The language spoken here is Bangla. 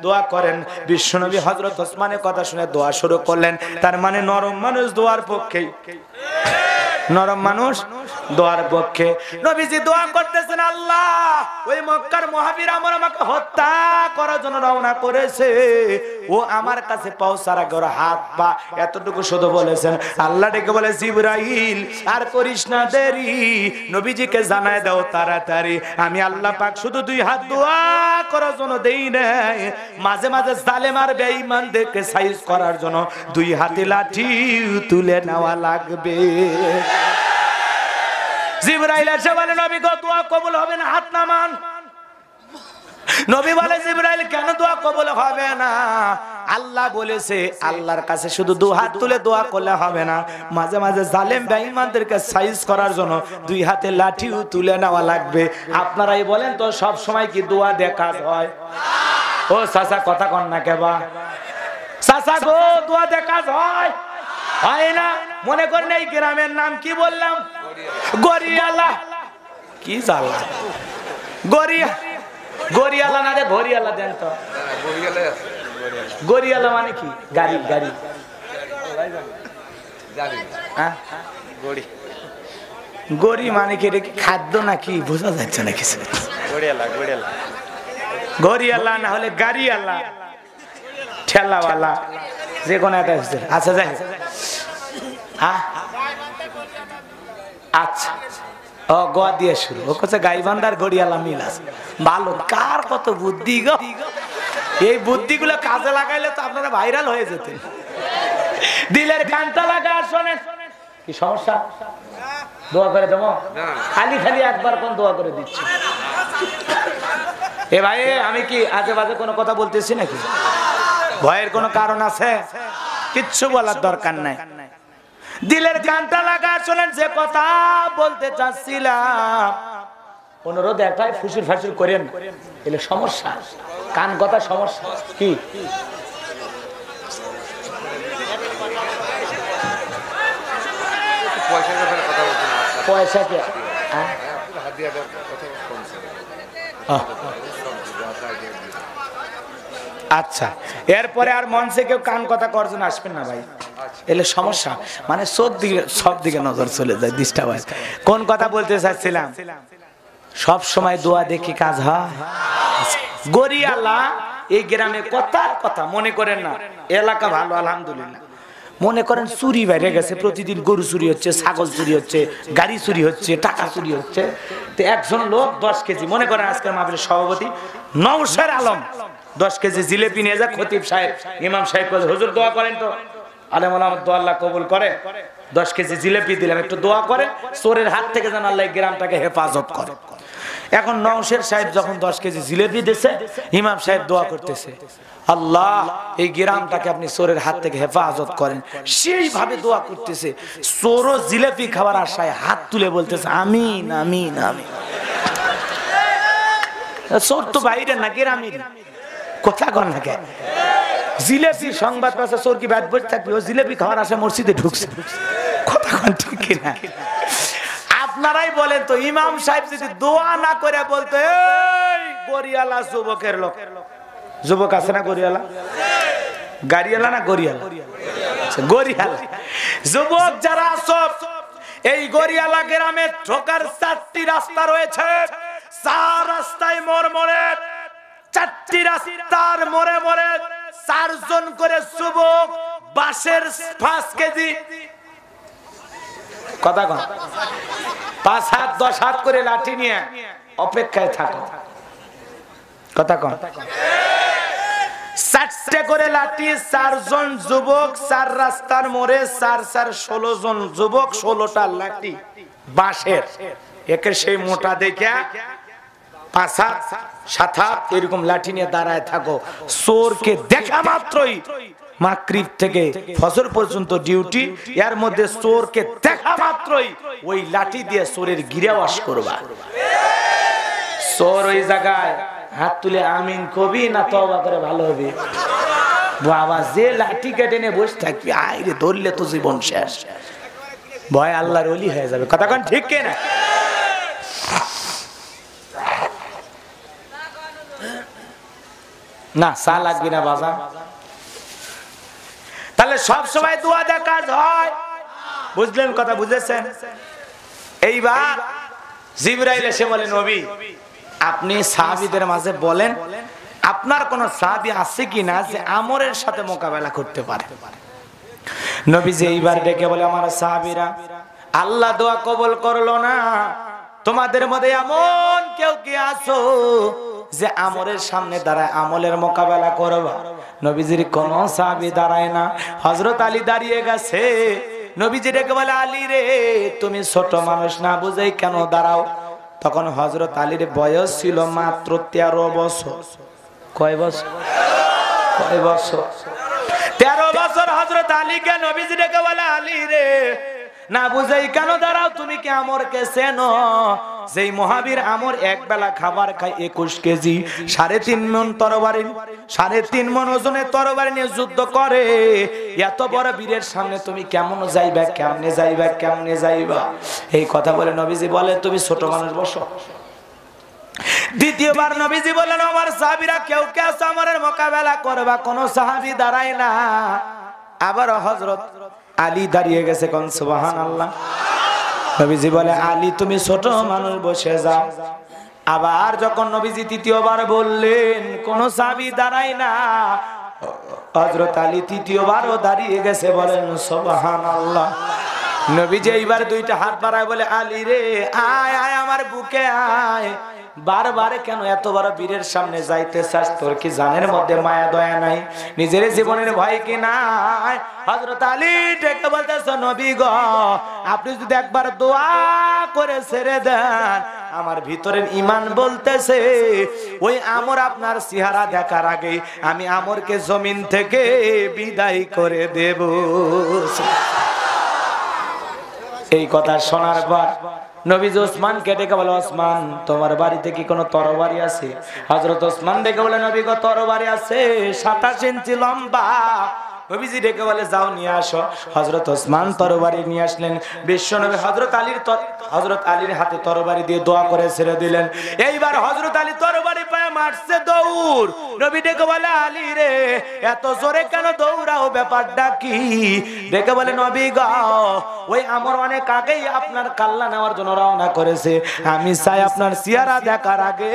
দোয়া করেন। বিশ্বনবী হযরত ওসমানের কথা শুনে দোয়া শুরু করলেন। তার মানে নরম মানুষ দোয়ার পক্ষে, নরম মানুষ দোয়ার পক্ষে। নবীজি দোয়া করতেছেন, আল্লাহ ওই মক্কার মুহাজির আমাকে হত্যা করার জন্য রওনা করেছে, ও আমার কাছে পৌঁছার আগে ওর হাত পা এতটুকু শুধু বলেছেন। আল্লাহ ডেকে বলে, জিবরাইল আর করিস না দেরি, নবীজিকে জানায় দাও তাড়াতাড়ি। আমি আল্লাহ পাক শুধু দুই হাত দোয়া করার জন্য দেই নাই, মাঝে মাঝে জালেম আর বেঈমানদেরকে সাইজ করার জন্য দুই হাতে লাঠি তুলে নেওয়া লাগবে। জিবরাইল এসে বলে, নবী গো দোয়া কবুল হবে না, হাত নামান। নবী বলে, জিবরাইল কেন দোয়া কবুল হবে না? আল্লাহ বলেছে আল্লাহর কাছে শুধু দু হাত তুলে দোয়া করলে হবে না, মাঝে মাঝে জালেম বেঈমানদেরকে সাইজ করার জন্য দুই হাতে লাঠিও তুলে নেওয়া লাগবে। আপনারাই বলেন তো, সব সময় কি দোয়া দিয়ে কাজ হয়? ও চাচা কথা কন না কেবা, চাচা গো দোয়া দিয়ে কাজ হয়? হয় না। মনে করেন এই গ্রামের নাম কি বললাম? গরিয়ালা। কি জালা গরিয়া, গরিয়ালা না রে, গরিয়ালা দেন তো। গরিয়ালা মানে কি? গাড়ি, গাড়ি, গড়ি মানে কি? খাদ্য নাকি বোঝা যাচ্ছে না কিছু। গরিয়ালা না হলে গাড়িয়ালা, ঠেলাওয়ালা, যে কোনো একটা। আচ্ছা যাই, আচ্ছা ও গ দিয়ে শুরু। ও কাছে গাইবান্ধার গড়িয়ালা মিল আছে। ভালো, কার কত বুদ্ধি গো! এই বুদ্ধিগুলো কাজে লাগাইলে তো আপনারা ভাইরাল হয়ে যেতেন। দিলের কানটা লাগা, শোনেন কি সমস্যা? দোয়া করে দেবো? খালি খালি একবার কোন দোয়া করে দিচ্ছি? এ ভাই, আমি কি আজে বাজে কোনো কথা বলতেছি নাকি? ভয়ের কোনো কারণ আছে? কিচ্ছু বলার দরকার নাই। দিলের কানটা লাগা, শোনেন যে কথা বলতে চাচ্ছিলাম। অনুরোধ একটাই, ফুসুর ফাসুর করেন, এলে সমস্যা। কান কথা সমস্যা কি? পয়সা কি? আচ্ছা, এরপরে আর মঞ্চে কেউ কান কথা করছেন আসবেন না ভাই, এলে সমস্যা। মানে সব দিকে নজর চলে যায়, ডিস্টার্ব হয়। কোন কথা বলতে চাচ্ছিলাম? সব সময় দোয়া দেখি কাজ হয়। গরিয়ালা এই গ্রামে কথা মনে করেন না, এলাকা ভালো আলহামদুলিল্লাহ। মনে করেন চুরি বাইরে গেছে, প্রতিদিন গরু চুরি হচ্ছে, ছাগল চুরি হচ্ছে, গাড়ি চুরি হচ্ছে, টাকা চুরি হচ্ছে। তো একজন লোক 10 কেজি, মনে করেন আজকের মাহফিলের সভাপতি নওশার আলম 10 কেজি জিলেপি নিয়ে যা খতিব সাহেব, ইমাম সাহেব বলে, হুজুর দোয়া করেন তো। আলেম ওলামা দোয়া আল্লাহ কবুল করে। 10 কেজি জিলেপি দিলাম, একটু দোয়া করে চোরের হাত থেকে যেন আল্লাহ গ্রামটাকে হেফাজত করে। এখন নওশের সাহেব যখন 10 কেজি জিলেপি দিয়েছে, ইমাম সাহেব দোয়া করতেছে, আল্লাহ এই গ্রামটাকে আপনি চোরের হাত থেকে হেফাজত করেন। সেইভাবে দোয়া করতেছে। চোরও জিলেপি খাবার আশায় হাত তুলে বলতেছে আমিন আমিন আমিন। চোর তো বাইরে না, গ্রামের কথা কন না কেন? জিলেপি সংবাদ পাচ্ছে, চোর কি বাদ বসে থাকবে? ও জিলেপি খাওয়ার আশায় মসজিদে ঢুকছে। কথা কন ঠিক কিনা? আপনারাই বলেন তো, ইমাম সাহেব যদি দোয়া না করে বলতো, এই গরিয়ালা যুবকের লোক, যুবক আছে না গরিয়ালা? গাড়িয়ালা না গরিয়ালা? গরিয়ালা যুবক যারা আছো, এই গরিয়ালা গ্রামে ঢোকার 4টি রাস্তা রয়েছে। 4 রাস্তায় মোড় মোড়ে, 4টি রাস্তার মোড়ে মোড়ে 4 জন করে যুবক বাঁশের 5 কেজি, কথা কন, 5 হাত 10 হাত করে লাঠি নিয়ে অপেক্ষায় থাকো। কথা কন, 4টে করে লাঠি, 4 জন যুবক, 4 রাস্তার মোড়ে, 4 4 16 জন যুবক, 16টা লাঠি বাঁশের। একে সেই মোটা দেখে 5 হাত 7 হাত এরকম লাঠি নিয়ে দাঁড়ায় থাকো। চোরকে দেখা মাত্রই মাগরিব থেকে ফজর পর্যন্ত ডিউটি, এর মধ্যে চোরকে দেখা মাত্রই ওই লাঠি দিয়ে চোরের গিরাওয়াশ করবা। চোর ওই জায়গায় হাত তুলে আমিন কবি না তওবা করে ভালো হবে? বাবা, যে লাঠি কেটে নিয়ে বসে থাকবি, আইরে ধরলে তো জীবন শেষ। ভয় আল্লাহর ওলি হয়ে যাবে। কথা কন ঠিক কিনা? না চা লাগবে না বাজার। তাহলে সব সময় দোয়া দিয়ে কাজ হয়, বুঝলেন? কথা বুঝেছেন? এইবার জিবরাইল এসে বলে, নবী আপনি সাহাবীদের মাঝে বলেন আপনার কোন সাহাবী আছে কিনা যে আমরের সাথে মোকাবেলা করতে পারে। নবীজি এইবার ডেকে বলে, আমার সাহাবীরা, আল্লাহ দোয়া কবুল করলো না, তোমাদের মধ্যে এমন কেউ কি আছো যে আমরের সামনে দাঁড়ায় আমলের মোকাবেলা করবা? নবীজির কোন সাহাবী দাঁড়ায় না। হযরত আলী দাঁড়িয়ে গেছে। নবীজি ডেকে বলে, আলী রে তুমি ছোট মানুষ না বুঝেই কেন দাঁড়াও? তখন হযরত আলীর বয়স ছিল মাত্র 13 বছর। কয় বছর? 13 বছর হযরত আলীকে নবীজি ডেকে বলে, আলী রে না বুঝেই কেন দাঁড়াও? তুমি কি আমরকে চেনো? যেই মহাবীর আমর এক বেলা খাবার খায় 21 কেজি, 3.5 মণ তরবারি, 3.5 মণ ওজনের তরবারি নিয়ে যুদ্ধ করে, এত বড় বীরের সামনে তুমি কেমন যাইবা? কেমনে যাইবা? এই কথা বলে নবীজি বলে, তুমি ছোট মানুষ, বসো। দ্বিতীয়বার নবীজি বলেন, আমার সাহাবীরা কেউ কে আছে আমরের মোকাবেলা করবা? কোন সাহাবী দাঁড়ায় না। আবার হযরত আলী দাঁড়িয়ে গেছে, কোন সুবহানাল্লাহ। নবীজি বলে, আলী তুমি ছোট মানুষ, বসে যাও। আবার যখন নবীজি তৃতীয়বার বললেন, কোন সাহাবী দাঁড়ায় না, হযরত আলী তৃতীয়বারও দাঁড়িয়ে গেছে, বলেন সুবহানাল্লাহ। নবীজি এইবার দুইটা হাত বাড়ায় বলে, আলী রে আয় আয় আমার বুকে আয়। বারবার কেন এত বড় বীরের সামনে যাইতে চাস? তোর কি জানের মধ্যে মায়া দয়া নাই? নিজের জীবনের ভয় কি নাই? হযরত আলী ডেকে বলতেছে, নবী গো আপনি যদি একবার দোয়া করে ছেড়ে দেন, আমার ভিতরের ঈমান বলতেছে ওই আমর আপনার চেহারা দেখার আগে আমি আমরকে জমিন থেকে বিদায় করে দেব। এই কথা শোনার পর নবীজি ওসমানকে ডেকে বলে, ওসমান তোমার বাড়িতে কি কোনো তরবারি আছে? হযরত ওসমান ডেকে বলে, নবী গো তরবারি আছে, 27 ইঞ্চি লম্বা। নবীজি ডেকে বলে, যাও নিয়ে আসো। হযরত ওসমান তরবারি নিয়ে আসলেন। বিশ্বনবী হযরত আলীর হাতে তরবারি দিয়ে দোয়া করে ছেড়ে দিলেন। এইবার হযরত আলী তরবারি পায়ে মারছে দৌড়। নবী ডেকে বলে, আলী রে এত জোরে কেন দৌড়াও, ব্যাপারটা কি? ডেকে বলে, নবী গো ওই আমর অনেক আগেই আপনার কাল্লা নেওয়ার জন্য রওনা করেছে, আমি চাই আপনার চেহারা দেখার আগে